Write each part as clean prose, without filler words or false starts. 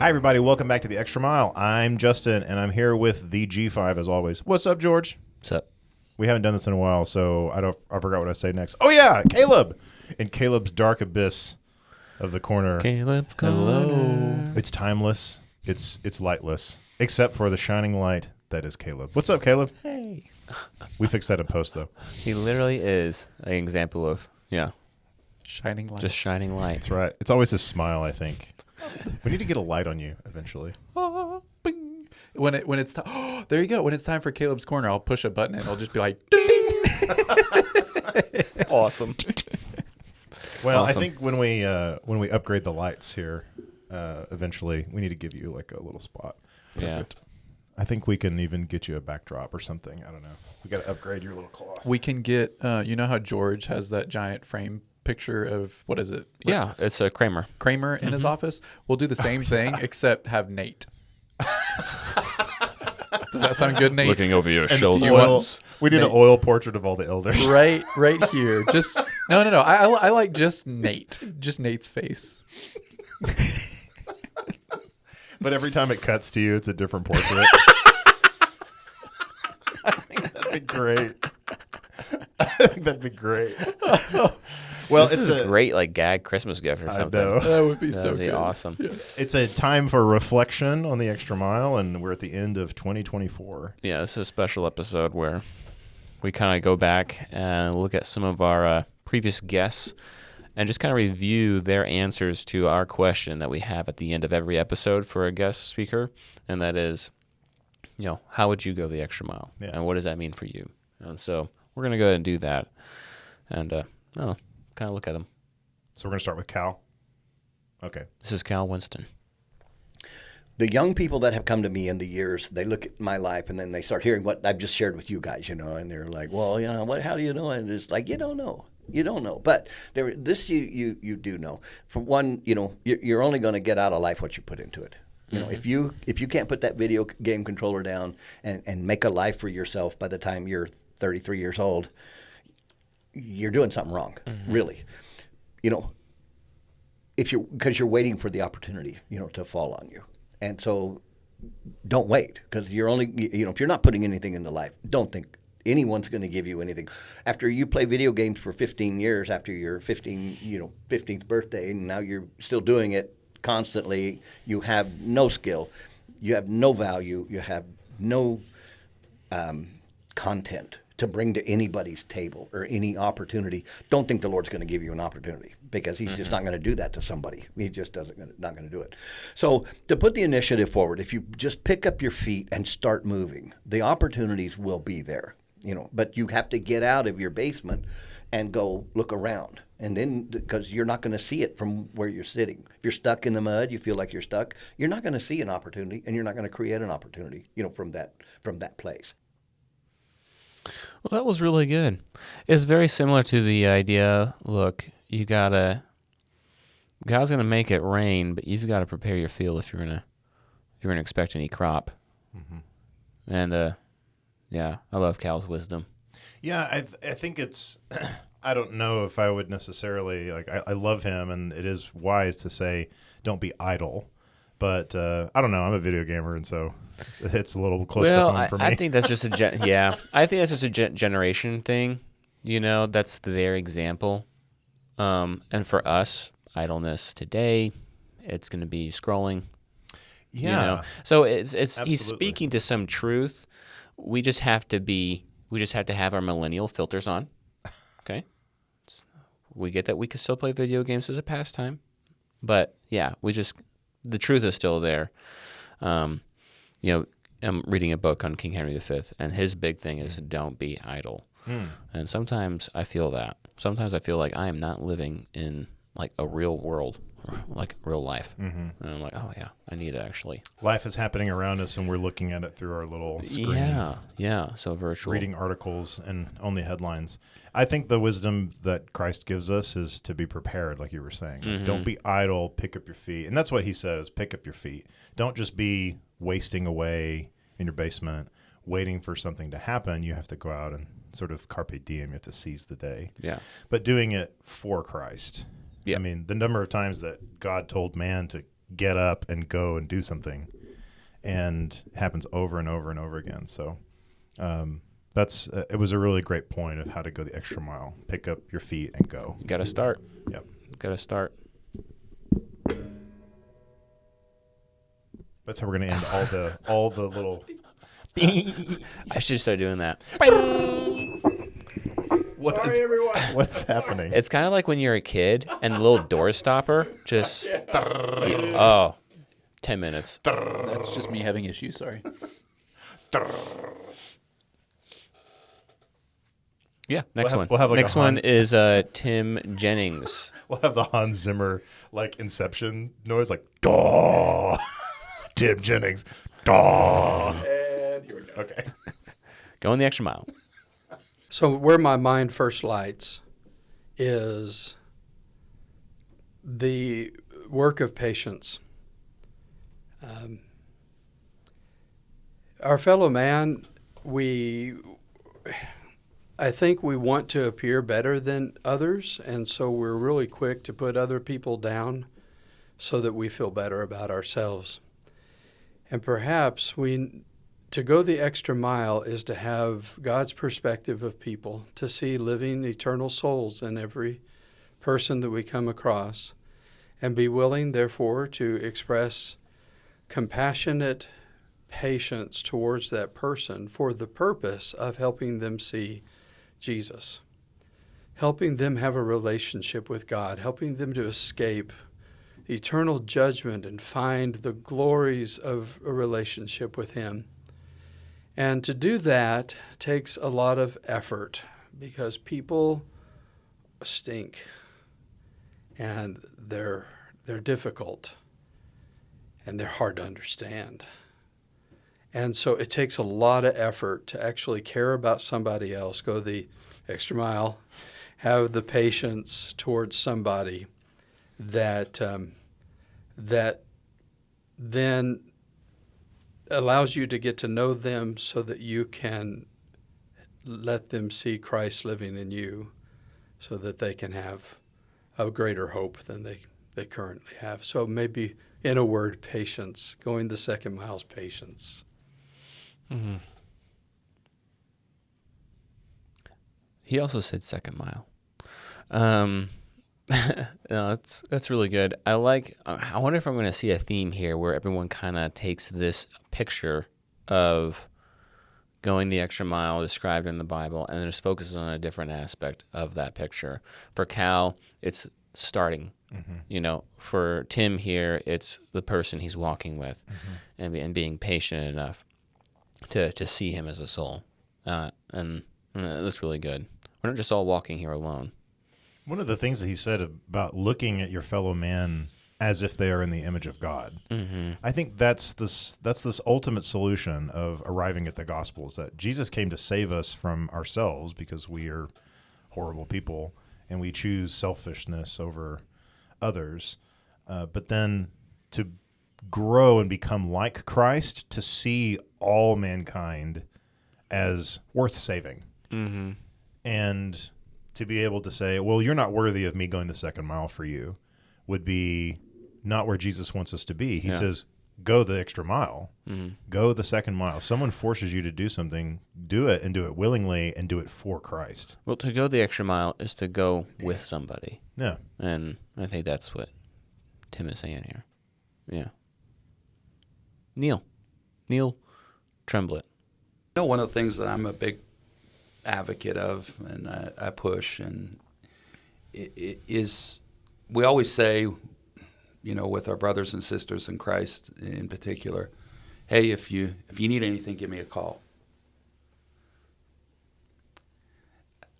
Hi, everybody. Welcome back to The Extra Mile. I'm Justin, and I'm here with the G5, as always. What's up, George? What's up? We haven't done this in a while, so I forgot what I say next. Oh, yeah, Caleb. In Caleb's dark abyss of the corner. Caleb's Corner. It's timeless. It's lightless, except for the shining light that is Caleb. What's up, Caleb? Hey. We fixed that in post, though. He literally is an example of, Shining light. just shining light. That's right. It's always his smile, I think. We need to get a light on you eventually. Bing. When it's time, there you go. When it's time for Caleb's Corner, I'll push a button and it'll just be like, ding. Awesome. Well, Awesome. I think when we upgrade the lights here, eventually, we need to give you like a little spot. Perfect. I think we can even get you a backdrop or something. I don't know. We got to upgrade your little cloth. We can get, you know how George has that giant frame picture of, what is it? Yeah, it's a Kramer. Kramer in his office? We'll do the same thing, except have Nate. Does that sound good, Nate? Looking over your And shoulder. we need an oil portrait of all the elders. Right here. Just no. I like just Nate. Just Nate's face. But every time it cuts to you, it's a different portrait. I think that'd be great. Well, This is a great gag Christmas gift or something. I know. That would be so That'd be good. awesome. Yes. It's a time for reflection on the Extra Mile, and we're at the end of 2024. Yeah, this is a special episode where we kind of go back and look at some of our previous guests and just kind of review their answers to our question that we have at the end of every episode for a guest speaker, and that is, how would you go the extra mile? Yeah. And what does that mean for you? And so we're going to go ahead and do that and kind of look at them. So we're going to start with Cal. Okay. This is Cal Winston. The young people that have come to me in the years, they look at my life and then they start hearing what I've just shared with you guys, and they're like, well, how do you know? And it's like, you don't know. You don't know. But you do know. For one, you're only going to get out of life what you put into it. If you can't put that video game controller down and make a life for yourself by the time you're 33 years old, you're doing something wrong, really. Because you're waiting for the opportunity, to fall on you. And so don't wait, because you're only, if you're not putting anything into life, don't think anyone's going to give you anything. After you play video games for 15 years, after your 15th birthday, and now you're still doing it constantly, you have no skill, you have no value, you have no content to bring to anybody's table or any opportunity. Don't think the Lord's going to give you an opportunity, because he's just not going to do that to somebody. He just not going to do it. So to put the initiative forward, if you just pick up your feet and start moving, the opportunities will be there. But you have to get out of your basement and go look around. And then, because you're not going to see it from where you're sitting. If you're stuck in the mud, you feel like you're stuck, you're not going to see an opportunity, and you're not going to create an opportunity, from that place. Well, that was really good. It's very similar to the idea, look, God's going to make it rain, but you've got to prepare your field if you're going to expect any crop. Mm-hmm. And, I love Cal's wisdom. Yeah, I think it's, I don't know if I would necessarily, I love him, and it is wise to say, don't be idle. But I don't know, I'm a video gamer, and so it's a little close to home for me. I think that's just I think that's just a generation thing. That's their example. And for us, idleness today, it's going to be scrolling. Yeah. So it's Absolutely. He's speaking to some truth. We just have to have our millennial filters on. Okay? We get that we can still play video games as a pastime. But yeah, the truth is still there. I'm reading a book on King Henry V, and his big thing is don't be idle. And sometimes I feel that. Sometimes I feel like I am not living in a real world, like real life. And I'm like, oh yeah, I need to actually. Life is happening around us, and we're looking at it through our little screen. Yeah. So virtual. Reading articles and only headlines. I think the wisdom that Christ gives us is to be prepared, like you were saying. Don't be idle, pick up your feet. And that's what he said, is pick up your feet. Don't just be wasting away in your basement, waiting for something to happen. You have to go out and sort of carpe diem. You have to seize the day. Yeah. But doing it for Christ. Yeah. I mean, the number of times that God told man to get up and go and do something, and it happens over and over and over again. So it was a really great point of how to go the extra mile. Pick up your feet and go. You got to start. Yep. Got to start. That's how we're going to end all the little. I should start doing that. Everyone. What's happening? It's kind of like when you're a kid and the little door stopper just, 10 minutes. That's just me having issues. Sorry. Yeah, next one. we'll have like next a one is Tim Jennings. We'll have the Hans Zimmer like Inception noise, like "Daw." Tim Jennings, "Daw." And here we go. Okay. Going the extra mile. So where my mind first lights is the work of patience. Our fellow man, I think we want to appear better than others, and so we're really quick to put other people down so that we feel better about ourselves. And perhaps to go the extra mile is to have God's perspective of people, to see living eternal souls in every person that we come across, and be willing, therefore, to express compassionate patience towards that person for the purpose of helping them see Jesus, helping them have a relationship with God, helping them to escape eternal judgment and find the glories of a relationship with Him. And to do that takes a lot of effort because people stink and they're difficult and they're hard to understand. And so it takes a lot of effort to actually care about somebody else, go the extra mile, have the patience towards somebody that then allows you to get to know them so that you can let them see Christ living in you so that they can have a greater hope than they currently have. So maybe, in a word, patience. Going the second mile is patience. Mm-hmm. He also said second mile. No, that's really good. I wonder if I'm going to see a theme here where everyone kind of takes this picture of going the extra mile described in the Bible and just focuses on a different aspect of that picture. For Cal, it's starting. Mm-hmm. For Tim here, it's the person he's walking with, mm-hmm. and being patient enough to see him as a soul. And that's really good. We're not just all walking here alone. One of the things that he said about looking at your fellow man as if they are in the image of God, mm-hmm. I think that's this ultimate solution of arriving at the gospel, is that Jesus came to save us from ourselves because we are horrible people and we choose selfishness over others. But then to grow and become like Christ, to see all mankind as worth saving. Mm-hmm. And to be able to say, well, you're not worthy of me going the second mile for you, would be not where Jesus wants us to be. He says, go the extra mile. Mm-hmm. Go the second mile. If someone forces you to do something, do it, and do it willingly, and do it for Christ. Well, to go the extra mile is to go with somebody. Yeah. And I think that's what Tim is saying here. Yeah. Neil Tremblett. One of the things that I'm a big advocate of, and I push, and it is, we always say, with our brothers and sisters in Christ in particular, hey, if you need anything, give me a call.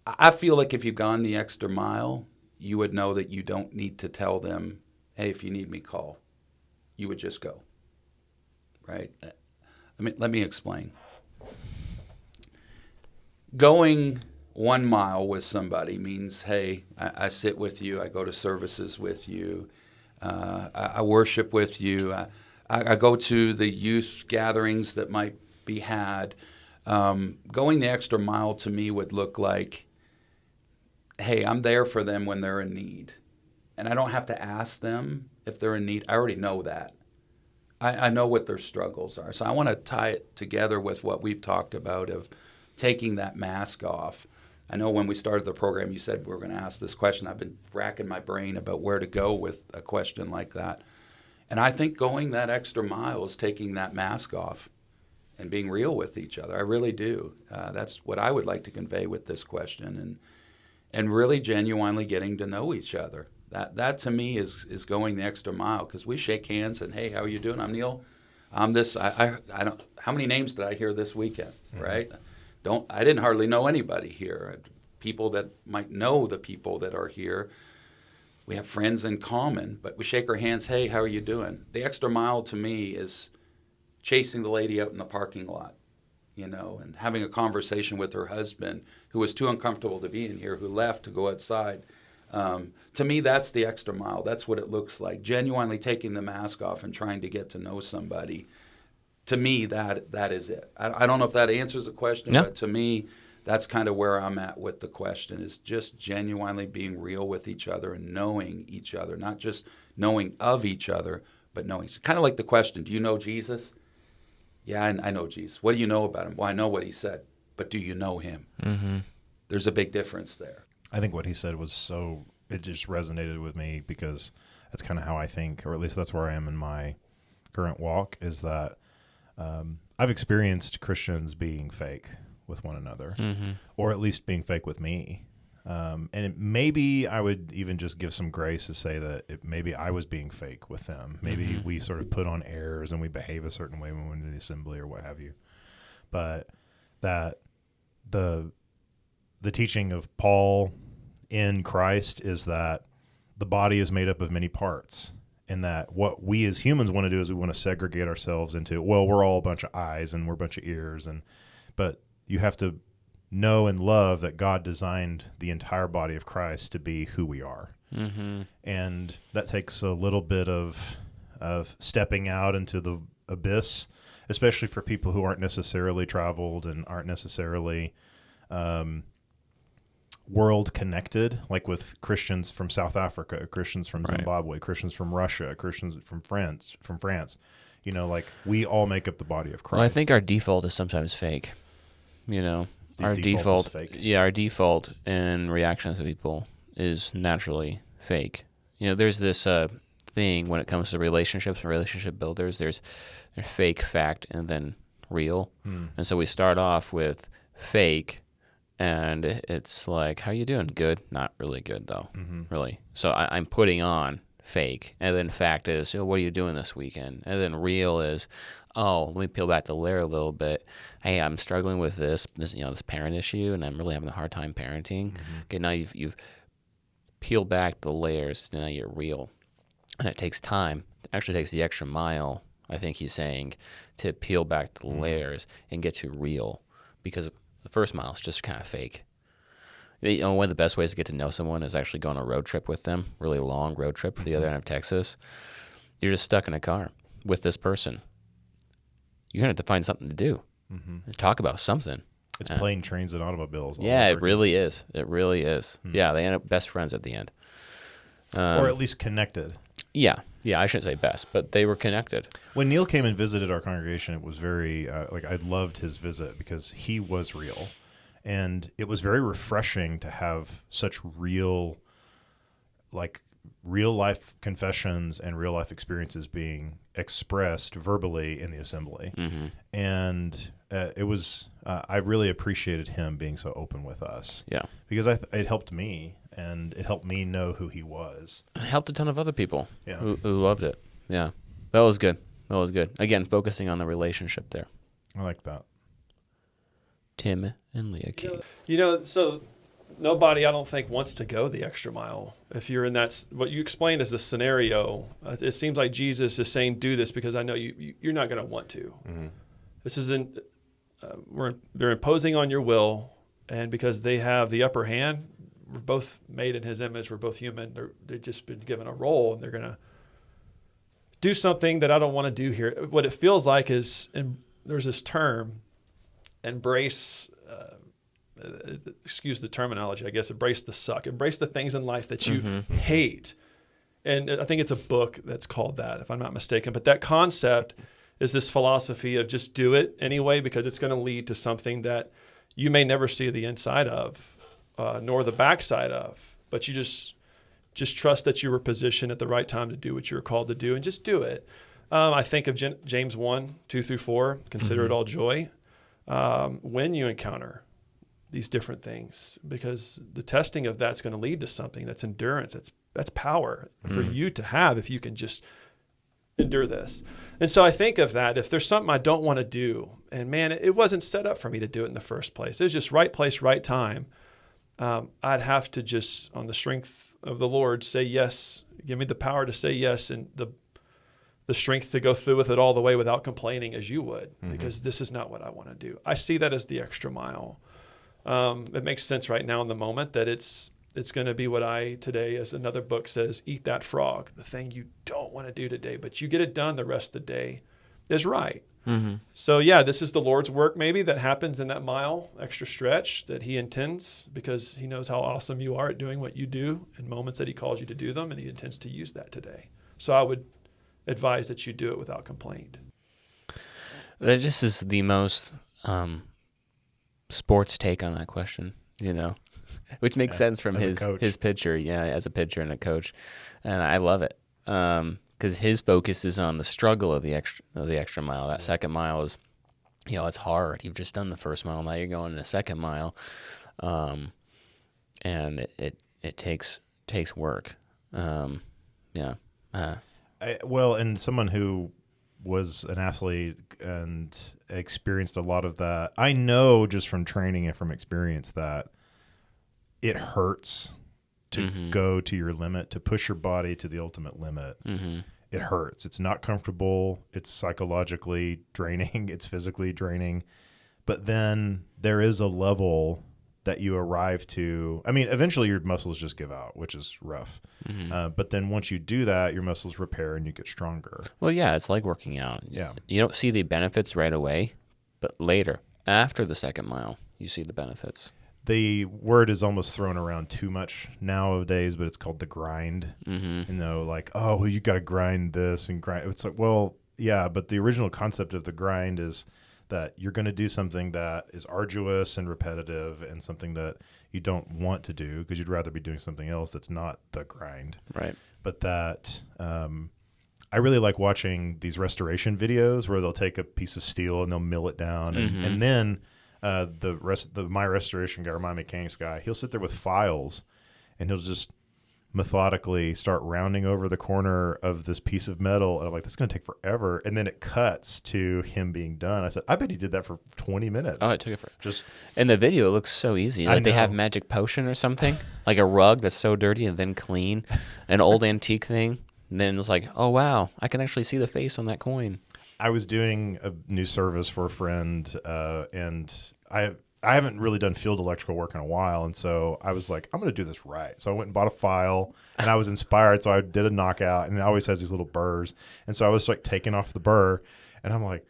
I feel like if you've gone the extra mile, you would know that you don't need to tell them, hey, if you need me, call. You would just go, right? Let me explain. Going 1 mile with somebody means, hey, I sit with you, I go to services with you, I worship with you, I go to the youth gatherings that might be had. Going the extra mile to me would look like, hey, I'm there for them when they're in need. and I don't have to ask them if they're in need. I already know that. I know what their struggles are. So I want to tie it together with what we've talked about of taking that mask off. I know when we started the program, you said we were going to ask this question. I've been racking my brain about where to go with a question like that. And I think going that extra mile is taking that mask off and being real with each other. I really do. That's what I would like to convey with this question, and really genuinely getting to know each other. That to me is going the extra mile, because we shake hands and, hey, how are you doing? I'm Neil. I'm this. I don't. How many names did I hear this weekend? Right? I didn't hardly know anybody here. People that might know the people that are here. We have friends in common, but we shake our hands. Hey, how are you doing? The extra mile to me is chasing the lady out in the parking lot, and having a conversation with her husband, who was too uncomfortable to be in here, who left to go outside. To me, that's the extra mile. That's what it looks like. Genuinely taking the mask off and trying to get to know somebody. To me, that is it. I don't know if that answers the question, but to me, that's kind of where I'm at with the question, is just genuinely being real with each other and knowing each other, not just knowing of each other, but knowing. It's kind of like the question, do you know Jesus? Yeah, I know Jesus. What do you know about him? Well, I know what he said, but do you know him? Mm-hmm. There's a big difference there. I think what he said was it just resonated with me, because that's kind of how I think, or at least that's where I am in my current walk, is that I've experienced Christians being fake with one another, or at least being fake with me. And maybe I would even just give some grace to say that maybe I was being fake with them. Maybe we sort of put on airs and we behave a certain way when we went to the assembly or what have you. But that the teaching of Paul in Christ is that the body is made up of many parts, and that what we as humans want to do is we want to segregate ourselves into, well, we're all a bunch of eyes and we're a bunch of ears, but you have to know and love that God designed the entire body of Christ to be who we are. And that takes a little bit of stepping out into the abyss, especially for people who aren't necessarily traveled and aren't necessarily world connected, like with Christians from South Africa, Christians from Zimbabwe, Christians from Russia, Christians from France. Like we all make up the body of Christ. Well, I think our default is sometimes fake. Our default is fake. Yeah, our default in reactions to people is naturally fake. There's this thing when it comes to relationships and relationship builders. There's fake, fact, and then real. And so we start off with fake, and it's like, how you doing? Good. Not really good, though, really. So I'm putting on fake, and then fact is, what are you doing this weekend? And then real is, let me peel back the layer a little bit. Hey, I'm struggling with this parent issue, and I'm really having a hard time parenting. Okay, now you've peeled back the layers, now you're real. And it takes time. It actually takes the extra mile, I think he's saying, to peel back the layers and get to real, because the first mile is just kind of fake. One of the best ways to get to know someone is actually go on a road trip with them, really long road trip to the other end of Texas. You're just stuck in a car with this person. You're going to have to find something to do, talk about something. It's plane, trains, and automobiles. Yeah, it really is. It really is. Yeah, they end up best friends at the end. Or at least connected. Yeah, I shouldn't say best, but they were connected. When Neil came and visited our congregation, it was very, I loved his visit because he was real. And it was very refreshing to have such real life confessions and real life experiences being expressed verbally in the assembly. And it was, I really appreciated him being so open with us. Yeah. Because it helped me, and it helped me know who he was. It helped a ton of other people who loved it. Yeah. That was good. Again, focusing on the relationship there. I like that. Tim and Leah King. So nobody, I don't think, wants to go the extra mile. If you're in that, what you explained as the scenario, it seems like Jesus is saying, do this because I know you're not going to want to. This isn't, they're imposing on your will, and because they have the upper hand, we're both made in his image, we're both human, they've just been given a role, and they're going to do something that I don't want to do here. What it feels like is, and there's this term, embrace, excuse the terminology, I guess, embrace the suck. Embrace the things in life that you hate. And I think it's a book that's called that, if I'm not mistaken. But that concept is this philosophy of just do it anyway, because it's going to lead to something that you may never see the inside of, nor the backside of. But you just trust that you were positioned at the right time to do what you were called to do, and just do it. I think of James 1:2-4, consider it all joy when you encounter these different things, because the testing of that's going to lead to something that's endurance. That's power for you to have if you can just endure this. And so I think of that, if there's something I don't want to do, and man, it wasn't set up for me to do it in the first place. It was just right place, right time. I'd have to just, on the strength of the Lord, say yes. Give me the power to say yes, and the strength to go through with it all the way without complaining as you would, because this is not what I want to do. I see that as the extra mile. It makes sense right now in the moment that it's going to be what I today, as another book says, eat that frog, the thing you don't want to do today, but you get it done the rest of the day is right. So yeah, this is the Lord's work maybe that happens in that mile extra stretch that he intends, because he knows how awesome you are at doing what you do in moments that he calls you to do them, and he intends to use that today. So I would advise that you do it without complaint. That just is the most sports take on that question, which makes sense from his pitcher, as a pitcher and a coach, and I love it because his focus is on the struggle of the extra mile. That second mile is, it's hard. You've just done the first mile, now you're going to the second mile, and it takes work. And someone who was an athlete and experienced a lot of that, I know just from training and from experience that it hurts to go to your limit, to push your body to the ultimate limit. It hurts. It's not comfortable. It's psychologically draining. It's physically draining. But then there is a level that you arrive to. I mean, eventually your muscles just give out, which is rough. But then once you do that, your muscles repair and you get stronger. Well, yeah, it's like working out. Yeah. You don't see the benefits right away, but later, after the second mile, you see the benefits. The word is almost thrown around too much nowadays, but it's called the grind. Like, oh, well, you got to grind this and grind. It's like, well, yeah, but the original concept of the grind is that you're going to do something that is arduous and repetitive and something that you don't want to do because you'd rather be doing something else that's not the grind. Right. But that I really like watching these restoration videos where they'll take a piece of steel and they'll mill it down. And then my restoration guy or my mechanics guy, he'll sit there with files and he'll just methodically start rounding over the corner of this piece of metal, and I'm like, that's going to take forever. And then it cuts to him being done. I said, I bet he did that for 20 minutes. Oh, it took it for just in the video. It looks so easy. Like they have magic potion or something, like a rug that's so dirty and then clean, an old antique thing. And then it's like, oh wow, I can actually see the face on that coin. I was doing a new service for a friend, and I haven't really done field electrical work in a while, and so I was like, I'm going to do this right. So I went and bought a file, and I was inspired, so I did a knockout, and it always has these little burrs. And so I was like taking off the burr, and I'm like,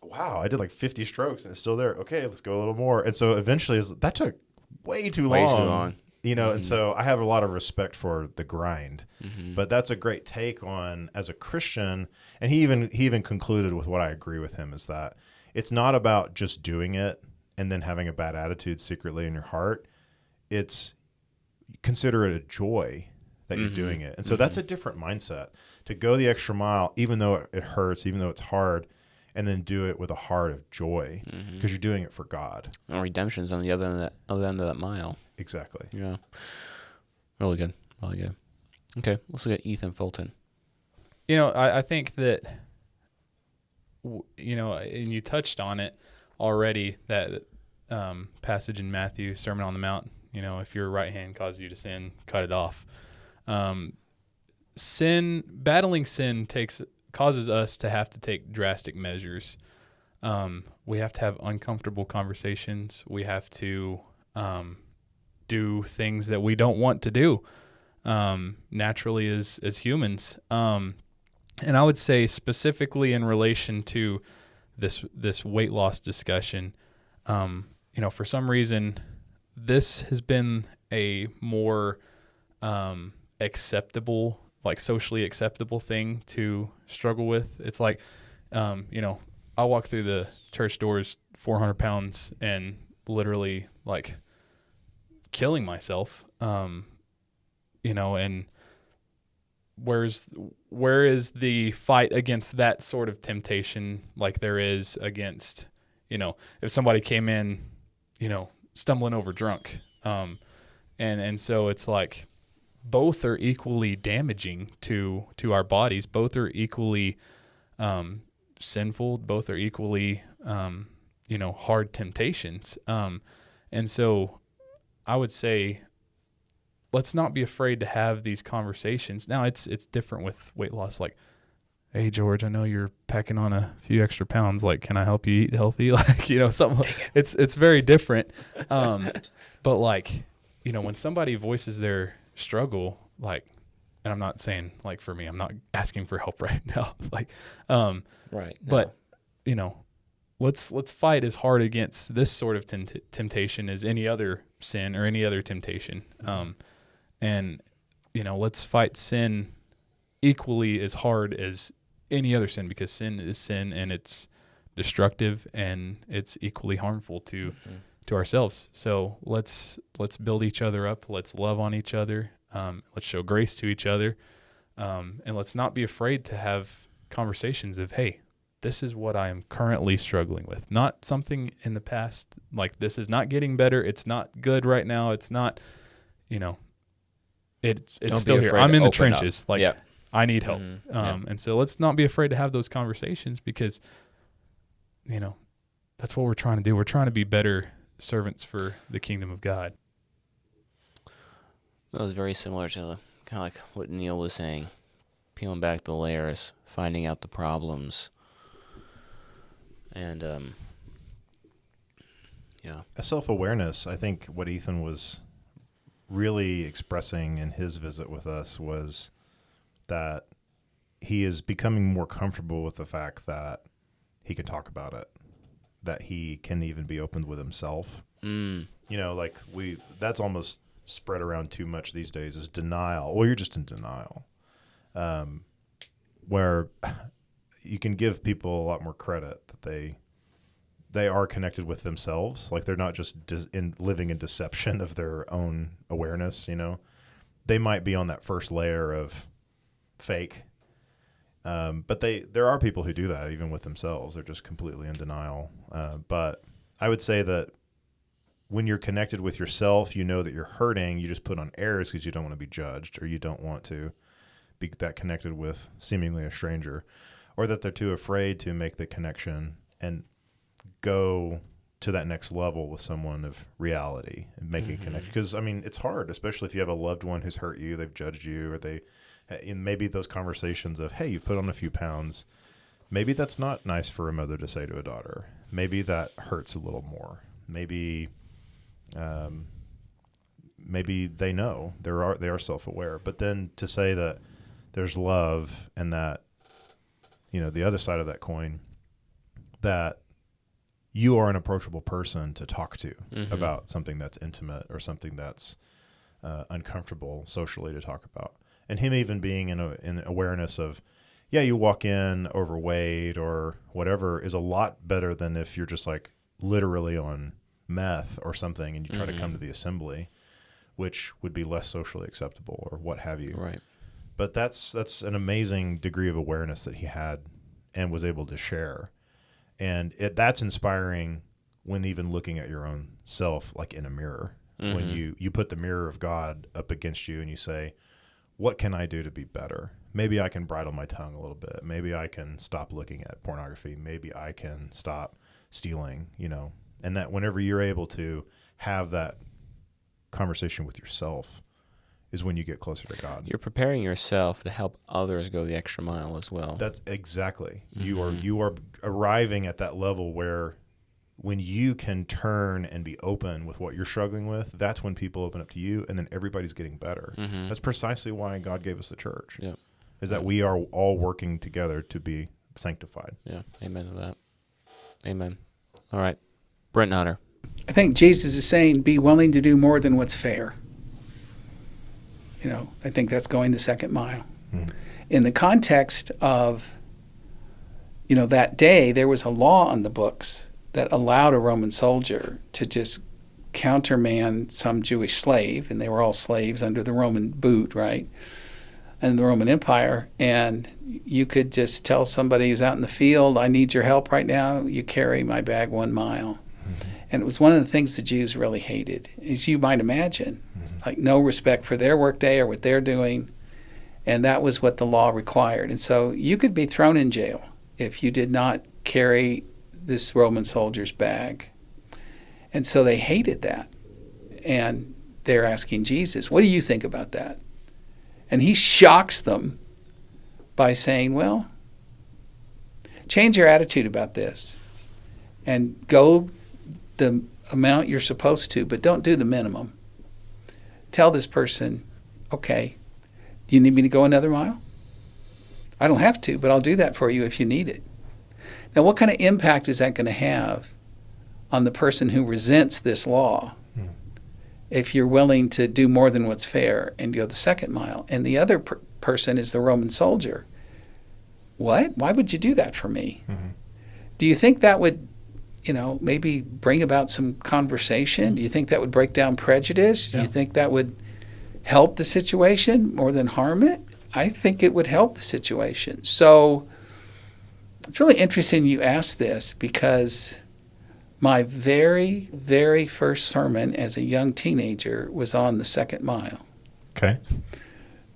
wow, I did like 50 strokes, and it's still there. Okay, let's go a little more. And so eventually, that took way too long. And so I have a lot of respect for the grind. But that's a great take on, as a Christian, and he even concluded with what I agree with him, is that it's not about just doing it and then having a bad attitude secretly in your heart. It's consider it a joy that you're doing it. And so that's a different mindset, to go the extra mile, even though it hurts, even though it's hard, and then do it with a heart of joy because you're doing it for God. And redemption's on the other end of that mile. Exactly. Yeah. Really good. Really good. Okay, let's look at Ethan Fulton. I think that, and you touched on it already, that passage in Matthew, Sermon on the Mount, if your right hand causes you to sin, cut it off. Battling sin causes us to have to take drastic measures. We have to have uncomfortable conversations. We have to do things that we don't want to do naturally as humans. And I would say specifically in relation to this weight loss discussion, for some reason, this has been a more acceptable, like socially acceptable thing to struggle with. It's like, I walk through the church doors 400 pounds and literally like killing myself, and where is the fight against that sort of temptation like there is against, if somebody came in, stumbling over drunk. And so it's like both are equally damaging to our bodies. Both are equally sinful. Both are equally, hard temptations. And so I would say, let's not be afraid to have these conversations. Now it's different with weight loss. Like, hey, George, I know you're packing on a few extra pounds. Like, can I help you eat healthy? Like, something. It's very different. But like, when somebody voices their struggle, like, and I'm not saying like for me, I'm not asking for help right now. Like, right. No. But let's fight as hard against this sort of temptation as any other sin or any other temptation. And let's fight sin equally as hard as any other sin, because sin is sin and it's destructive and it's equally harmful to ourselves. So let's build each other up. Let's love on each other. Let's show grace to each other. And let's not be afraid to have conversations of, hey, this is what I am currently struggling with. Not something in the past, like this is not getting better. It's not good right now. It's not, it's still here. I'm in the trenches. Like, I need help. And so let's not be afraid to have those conversations, because, that's what we're trying to do. We're trying to be better servants for the kingdom of God. That was very similar to kind of like what Neil was saying, peeling back the layers, finding out the problems. And, a self-awareness. I think what Ethan was really expressing in his visit with us was that he is becoming more comfortable with the fact that he can talk about it, that he can even be open with himself. That's almost spread around too much these days, is denial. Well, you're just in denial, where you can give people a lot more credit that they are connected with themselves. Like, they're not just living in deception of their own awareness. They might be on that first layer of fake, but there are people who do that even with themselves. They're just completely in denial. But I would say that when you're connected with yourself, that you're hurting. You just put on airs because you don't want to be judged, or you don't want to be that connected with seemingly a stranger, or that they're too afraid to make the connection and go to that next level with someone of reality and making a connection. Because, it's hard, especially if you have a loved one who's hurt you, they've judged you, or maybe those conversations of, hey, you put on a few pounds, maybe that's not nice for a mother to say to a daughter. Maybe that hurts a little more. Maybe they know, they are self-aware. But then to say that there's love, and that, the other side of that coin, that you are an approachable person to talk to about something that's intimate or something that's uncomfortable socially to talk about. And him even being in awareness of, you walk in overweight or whatever, is a lot better than if you're just like literally on meth or something and you try to come to the assembly, which would be less socially acceptable or what have you. Right. But that's an amazing degree of awareness that he had and was able to share. And that's inspiring when even looking at your own self, like in a mirror, when you put the mirror of God up against you and you say, what can I do to be better? Maybe I can bridle my tongue a little bit. Maybe I can stop looking at pornography. Maybe I can stop stealing, and that whenever you're able to have that conversation with yourself is when you get closer to God. You're preparing yourself to help others go the extra mile as well. That's exactly. You are arriving at that level where when you can turn and be open with what you're struggling with, that's when people open up to you, and then everybody's getting better. That's precisely why God gave us the church. Yeah. Is that we are all working together to be sanctified. Yeah. Amen to that. Amen. All right. Brent Hunter. I think Jesus is saying, be willing to do more than what's fair. I think that's going the second mile. In the context of, that day, there was a law on the books that allowed a Roman soldier to just countermand some Jewish slave, and they were all slaves under the Roman boot, right? And the Roman Empire. And you could just tell somebody who's out in the field, I need your help right now. You carry my bag 1 mile. And it was one of the things the Jews really hated, as you might imagine. It's like no respect for their workday or what they're doing. And that was what the law required. And so you could be thrown in jail if you did not carry this Roman soldier's bag. And so they hated that. And they're asking Jesus, what do you think about that? And he shocks them by saying, well, change your attitude about this and go the amount you're supposed to, but don't do the minimum. Tell this person, okay, do you need me to go another mile? I don't have to, but I'll do that for you if you need it. Now, what kind of impact is that going to have on the person who resents this law if you're willing to do more than what's fair and go the second mile? And the other person is the Roman soldier. What? Why would you do that for me? Do you think that would, maybe bring about some conversation? Do you think that would break down prejudice? Do you think that would help the situation more than harm it? I think it would help the situation. So it's really interesting you asked this, because my very, very first sermon as a young teenager was on the second mile. Okay.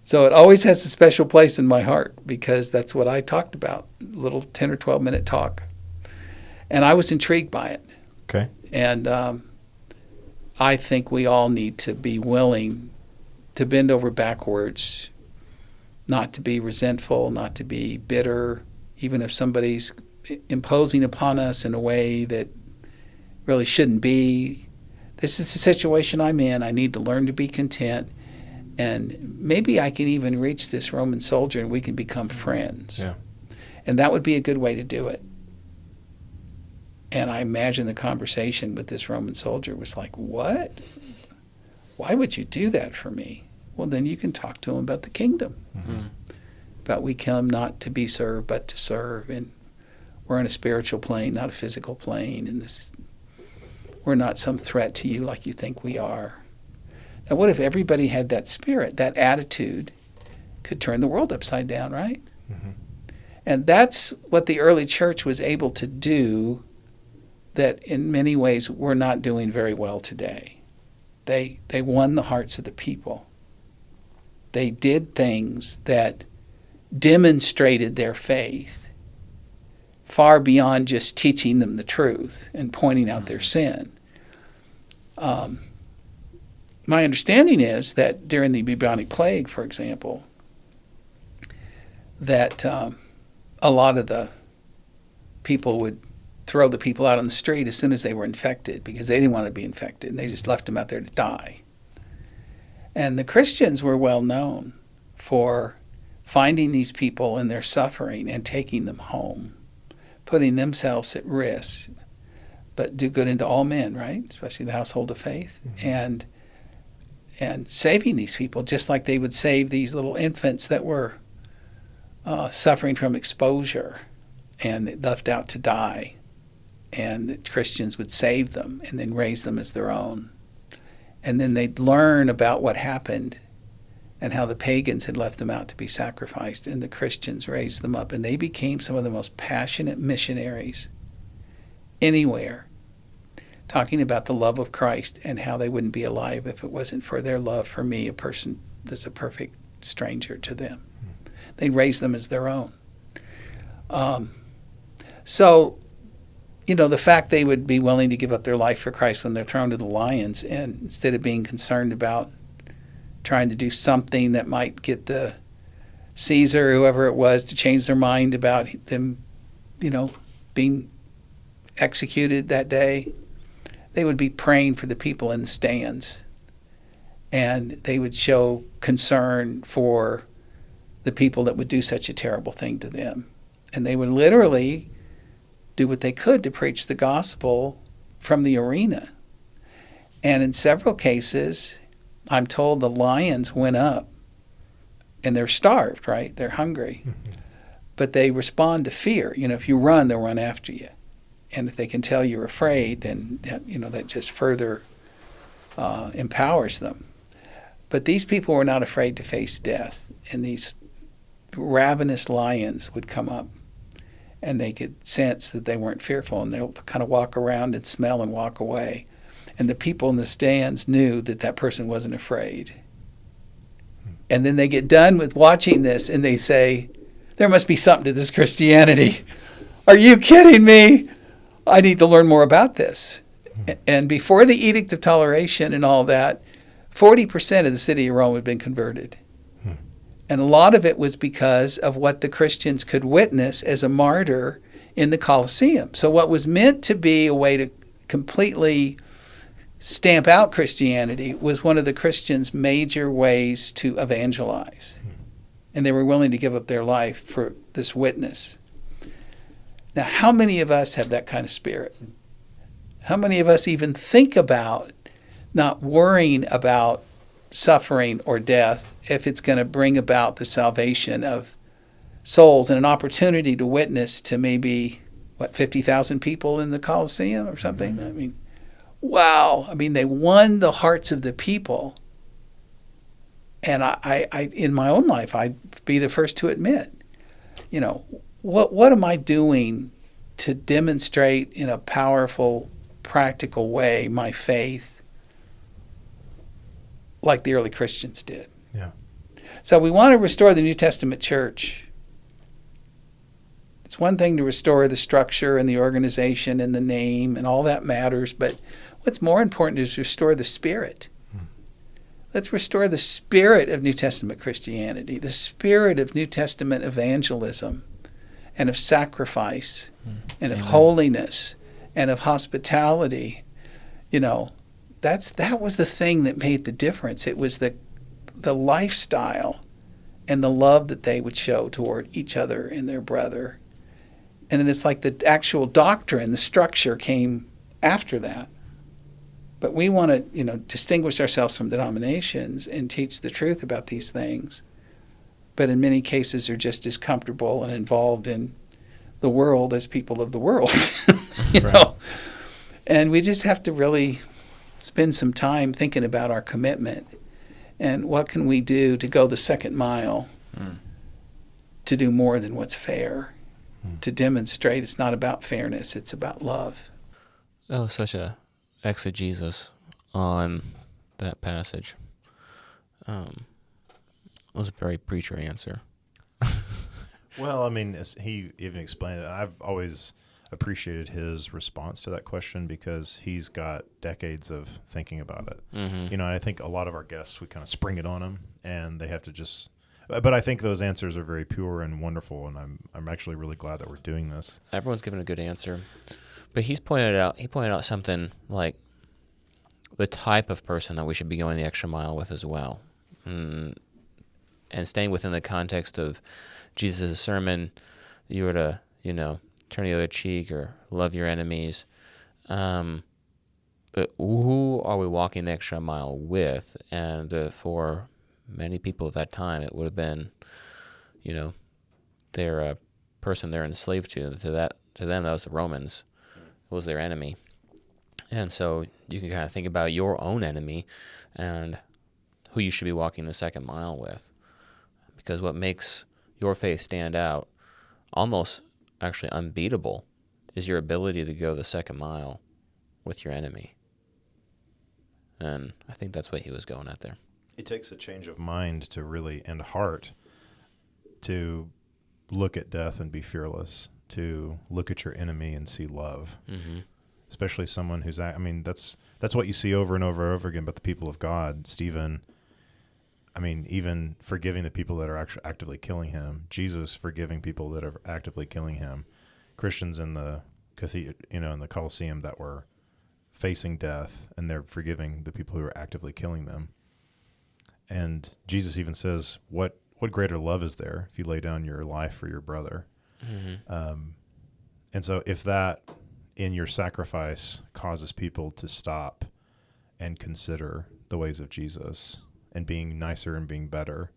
So it always has a special place in my heart, because that's what I talked about, a little 10 or 12 minute talk. And I was intrigued by it. Okay. And I think we all need to be willing to bend over backwards, not to be resentful, not to be bitter, even if somebody's imposing upon us in a way that really shouldn't be. This is the situation I'm in. I need to learn to be content. And maybe I can even reach this Roman soldier and we can become friends. Yeah. And that would be a good way to do it. And I imagine the conversation with this Roman soldier was like, what? Why would you do that for me? Well, then you can talk to him about the kingdom. About we come not to be served, but to serve. And we're on a spiritual plane, not a physical plane. And we're not some threat to you like you think we are. Now, what if everybody had that spirit, that attitude, could turn the world upside down, right? And that's what the early church was able to do that in many ways we're not doing very well today. They won the hearts of the people. They did things that demonstrated their faith far beyond just teaching them the truth and pointing out their sin. My understanding is that during the bubonic plague, for example, that a lot of the people would throw the people out on the street as soon as they were infected because they didn't want to be infected, and they just left them out there to die. And the Christians were well known for finding these people in their suffering and taking them home, putting themselves at risk, but do good unto all men, right? Especially the household of faith, and saving these people just like they would save these little infants that were suffering from exposure and left out to die. And the Christians would save them and then raise them as their own. And then they'd learn about what happened and how the pagans had left them out to be sacrificed, and the Christians raised them up. And they became some of the most passionate missionaries anywhere, talking about the love of Christ and how they wouldn't be alive if it wasn't for their love for me, a person that's a perfect stranger to them. They'd raise them as their own. So, the fact they would be willing to give up their life for Christ when they're thrown to the lions, and instead of being concerned about trying to do something that might get the Caesar, whoever it was, to change their mind about them, being executed that day, they would be praying for the people in the stands. And they would show concern for the people that would do such a terrible thing to them. And they would literally do what they could to preach the gospel from the arena. And in several cases, I'm told the lions went up and they're starved, right? They're hungry. But they respond to fear. If you run, they'll run after you. And if they can tell you're afraid, then that just further empowers them. But these people were not afraid to face death. And these ravenous lions would come up, and they could sense that they weren't fearful, and they'll kind of walk around and smell and walk away. And the people in the stands knew that person wasn't afraid. And then they get done with watching this, and they say, there must be something to this Christianity. Are you kidding me? I need to learn more about this. And before the Edict of Toleration and all that, 40% of the city of Rome had been converted. And a lot of it was because of what the Christians could witness as a martyr in the Colosseum. So what was meant to be a way to completely stamp out Christianity was one of the Christians' major ways to evangelize. And they were willing to give up their life for this witness. Now, how many of us have that kind of spirit? How many of us even think about not worrying about suffering or death if it's going to bring about the salvation of souls and an opportunity to witness to maybe, 50,000 people in the Colosseum or something? I mean, wow. I mean, they won the hearts of the people. And I in my own life, I'd be the first to admit, what am I doing to demonstrate in a powerful, practical way my faith like the early Christians did? Yeah. So we want to restore the New Testament church. It's one thing to restore the structure and the organization and the name, and all that matters, but what's more important is restore the spirit. Let's restore the spirit of New Testament Christianity, the spirit of New Testament evangelism and of sacrifice and of holiness and of hospitality. That was the thing that made the difference. It was the lifestyle and the love that they would show toward each other and their brother. And then it's like the actual doctrine, the structure came after that. But we want to, distinguish ourselves from denominations and teach the truth about these things. But in many cases are just as comfortable and involved in the world as people of the world, you know. And we just have to really spend some time thinking about our commitment and what can we do to go the second mile to do more than what's fair, to demonstrate it's not about fairness, it's about love. That was such a exegesis on that passage. It was a very preacher answer. Well, I mean, as he even explained it, I've always appreciated his response to that question because he's got decades of thinking about it. Mm-hmm. And I think a lot of our guests, we kind of spring it on them, and they have to just. But I think those answers are very pure and wonderful, and I'm actually really glad that we're doing this. Everyone's given a good answer, but he pointed out something like the type of person that we should be going the extra mile with as well, and staying within the context of Jesus' sermon. You were to, turn the other cheek or love your enemies. But who are we walking the extra mile with? And for many people at that time, it would have been, they're a person they're enslaved to. To them, that was the Romans. It was their enemy. And so you can kind of think about your own enemy and who you should be walking the second mile with. Because what makes your faith stand out, almost actually unbeatable, is your ability to go the second mile with your enemy. And I think that's what he was going at there. It takes a change of mind to really, and heart, to look at death and be fearless, to look at your enemy and see love. Mm-hmm. Especially someone who's, that's what you see over and over and over again. But the people of God, Stephen, even forgiving the people that are actually actively killing him, Jesus forgiving people that are actively killing him, Christians in the in the Colosseum that were facing death, and they're forgiving the people who are actively killing them. And Jesus even says, "What greater love is there if you lay down your life for your brother?" Mm-hmm. And so, if that in your sacrifice causes people to stop and consider the ways of Jesus and being nicer and being better,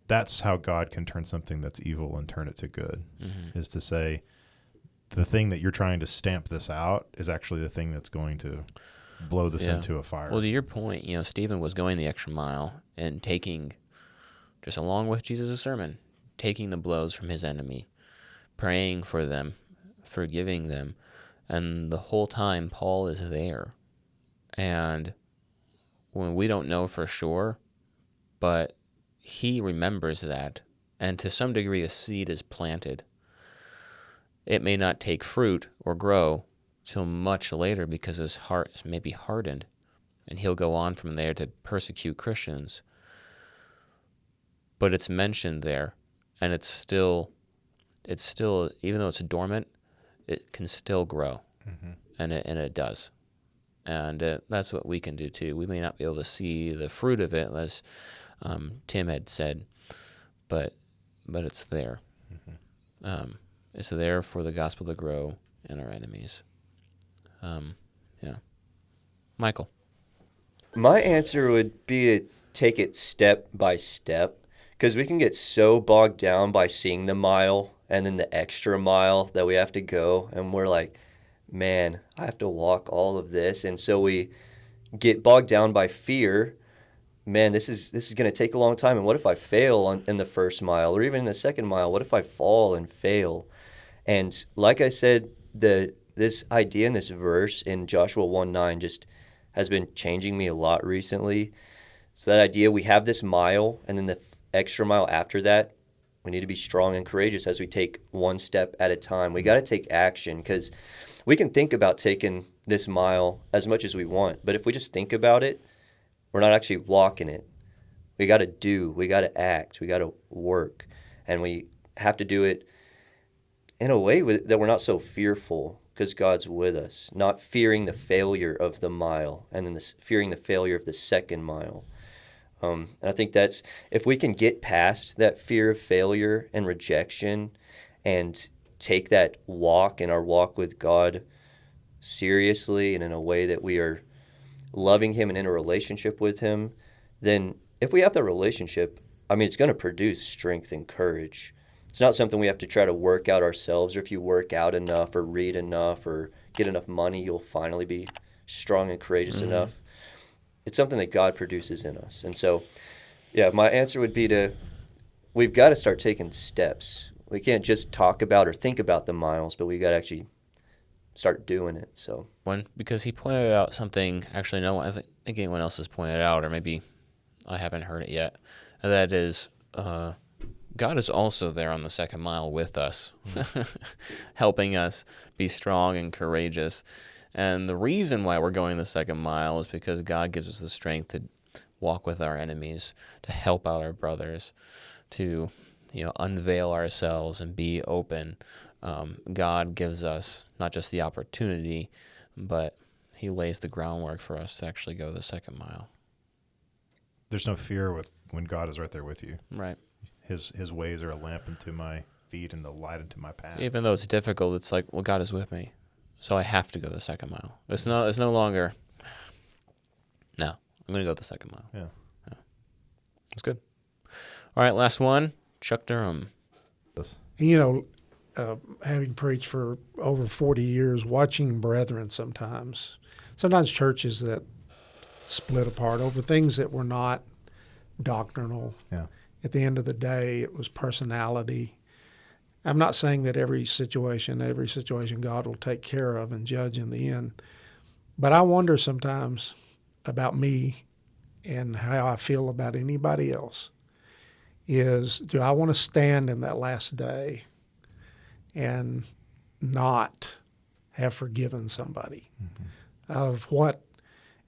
That's how God can turn something that's evil and turn it to good, Mm-hmm. is to say the thing that you're trying to stamp this out is actually the thing that's going to blow this Yeah. into a fire. Well, to your point, Stephen was going the extra mile and taking, just along with Jesus' sermon, taking the blows from his enemy, praying for them, forgiving them. And the whole time, Paul is there. And when we don't know for sure, but he remembers that. And to some degree, a seed is planted. It may not take fruit or grow till much later because his heart is maybe hardened, and he'll go on from there to persecute Christians. But it's mentioned there, and it's still, even though it's dormant, it can still grow, and it does. And that's what we can do too. We may not be able to see the fruit of it, as Tim had said, but it's there. It's there for the gospel to grow in our enemies. Yeah. Michael. My answer would be to take it step by step, because we can get so bogged down by seeing the mile and then the extra mile that we have to go, and we're like, man, I have to walk all of this. And so we get bogged down by fear. Man, this is going to take a long time, and what if I fail in the first mile, or even in the second mile? What if I fall and fail? And like I said, this idea in this verse in Joshua 1:9 just has been changing me a lot recently. So that idea, we have this mile, and then the extra mile after that, we need to be strong and courageous as we take one step at a time. We got to take action, because we can think about taking this mile as much as we want, but if we just think about it, we're not actually walking it. We got to do, we got to act, we got to work, and we have to do it in a way that we're not so fearful, because God's with us, not fearing the failure of the mile and then fearing the failure of the second mile. And I think that's, if we can get past that fear of failure and rejection and take that walk and our walk with God seriously and in a way that we are loving him and in a relationship with him, then if we have that relationship, it's going to produce strength and courage. It's not something we have to try to work out ourselves, or if you work out enough or read enough or get enough money, you'll finally be strong and courageous enough. It's something that God produces in us. And so, yeah, my answer would be we've got to start taking steps. We can't just talk about or think about the miles, but we got to actually start doing it. So Because he pointed out something, actually, I think anyone else has pointed out, or maybe I haven't heard it yet, and that is, God is also there on the second mile with us, helping us be strong and courageous. And the reason why we're going the second mile is because God gives us the strength to walk with our enemies, to help out our brothers, to unveil ourselves and be open. God gives us not just the opportunity, but he lays the groundwork for us to actually go the second mile. There's no fear when God is right there with you. Right. His ways are a lamp unto my feet and a light unto my path. Even though it's difficult, it's like, well, God is with me, so I have to go the second mile. It's no longer, no, I'm going to go the second mile. Yeah. That's good. All right, last one, Chuck Durham. Having preached for over 40 years, watching brethren sometimes churches that split apart over things that were not doctrinal. Yeah. At the end of the day, it was personality. I'm not saying that every situation God will take care of and judge in the end, but I wonder sometimes about me and how I feel about anybody else. Do I want to stand in that last day and not have forgiven somebody of what,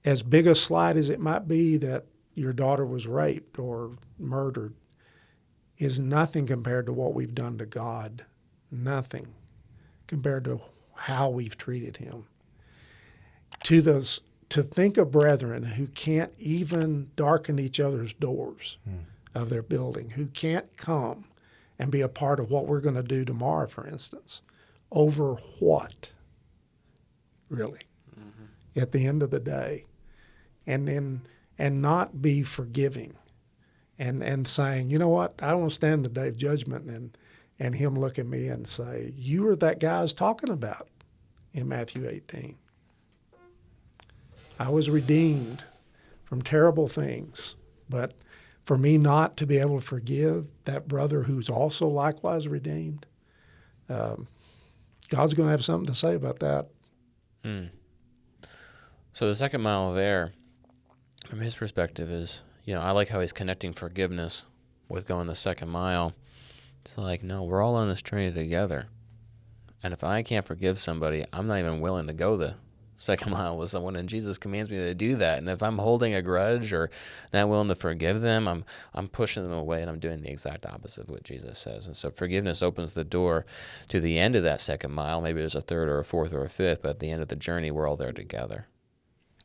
as big a slight as it might be that your daughter was raped or murdered, is nothing compared to what we've done to God. Nothing compared to how we've treated him. To think of brethren who can't even darken each other's doors of their building, who can't come and be a part of what we're going to do tomorrow, for instance, over what, really, at the end of the day, and not be forgiving and saying, you know what, I don't want to stand the day of judgment and him look at me and say, you were that guy I was talking about in Matthew 18. I was redeemed from terrible things, but for me not to be able to forgive that brother who's also likewise redeemed, God's going to have something to say about that. So the second mile there, from his perspective, is, I like how he's connecting forgiveness with going the second mile. It's like, no, we're all on this journey together. And if I can't forgive somebody, I'm not even willing to go the second mile with someone, and Jesus commands me to do that. And if I'm holding a grudge or not willing to forgive them, I'm pushing them away, and I'm doing the exact opposite of what Jesus says. And so forgiveness opens the door to the end of that second mile. Maybe there's a third or a fourth or a fifth, but at the end of the journey, we're all there together.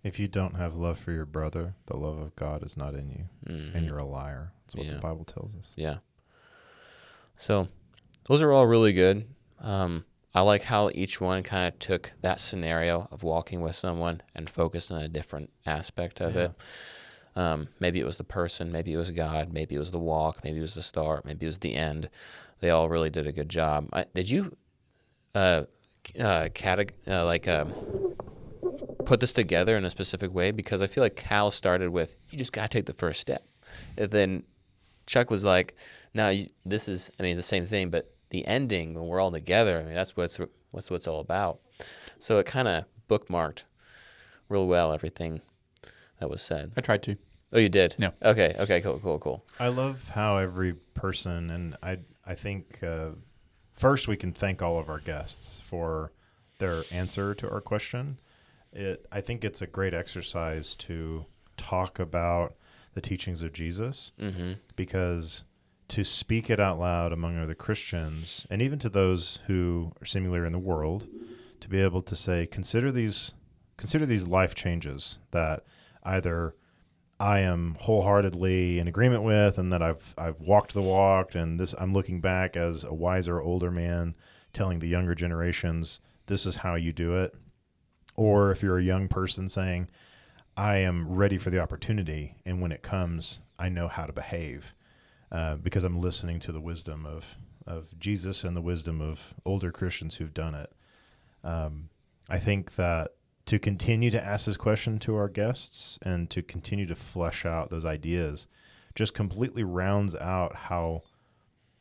If you don't have love for your brother, the love of God is not in you, and you're a liar. That's what the Bible tells us. Yeah. So those are all really good. I like how each one kind of took that scenario of walking with someone and focused on a different aspect of it. Maybe it was the person, maybe it was God, maybe it was the walk, maybe it was the start, maybe it was the end. They all really did a good job. Did you put this together in a specific way? Because I feel like Cal started with, you just got to take the first step. And then Chuck was like, no, this is, the same thing, but the ending when we're all together, that's what's all about. So it kind of bookmarked real well everything that was said. I tried to. Oh, you did? No. Okay, cool. I love how every person, and I think first we can thank all of our guests for their answer to our question. I think it's a great exercise to talk about the teachings of Jesus, because to speak it out loud among other Christians, and even to those who are seemingly in the world, to be able to say, consider these life changes that either I am wholeheartedly in agreement with, and that I've walked the walk, and this I'm looking back as a wiser older man telling the younger generations, this is how you do it. Or if you're a young person saying, I am ready for the opportunity, and when it comes, I know how to behave. Because I'm listening to the wisdom of Jesus and the wisdom of older Christians who've done it. I think that to continue to ask this question to our guests and to continue to flesh out those ideas just completely rounds out how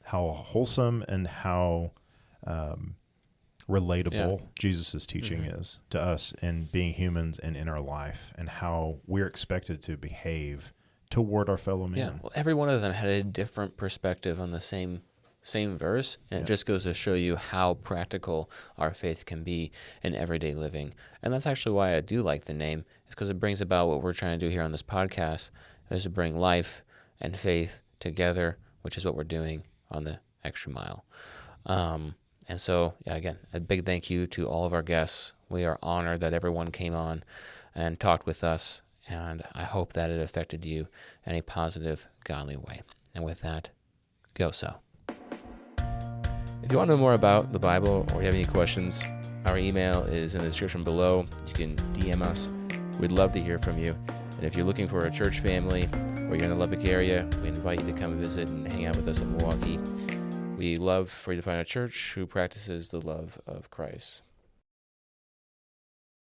wholesome and how relatable Jesus' teaching is to us in being humans and in our life, and how we're expected to behave toward our fellow man. Yeah, well, every one of them had a different perspective on the same verse, and it just goes to show you how practical our faith can be in everyday living. And that's actually why I do like the name, is because it brings about what we're trying to do here on this podcast, is to bring life and faith together, which is what we're doing on the Extra Mile. And so, again, a big thank you to all of our guests. We are honored that everyone came on and talked with us, and I hope that it affected you in a positive, godly way. And with that, go so. If you want to know more about the Bible, or you have any questions, our email is in the description below. You can DM us. We'd love to hear from you. And if you're looking for a church family, or you're in the Lubbock area, we invite you to come visit and hang out with us in Milwaukee. We love for you to find a church who practices the love of Christ.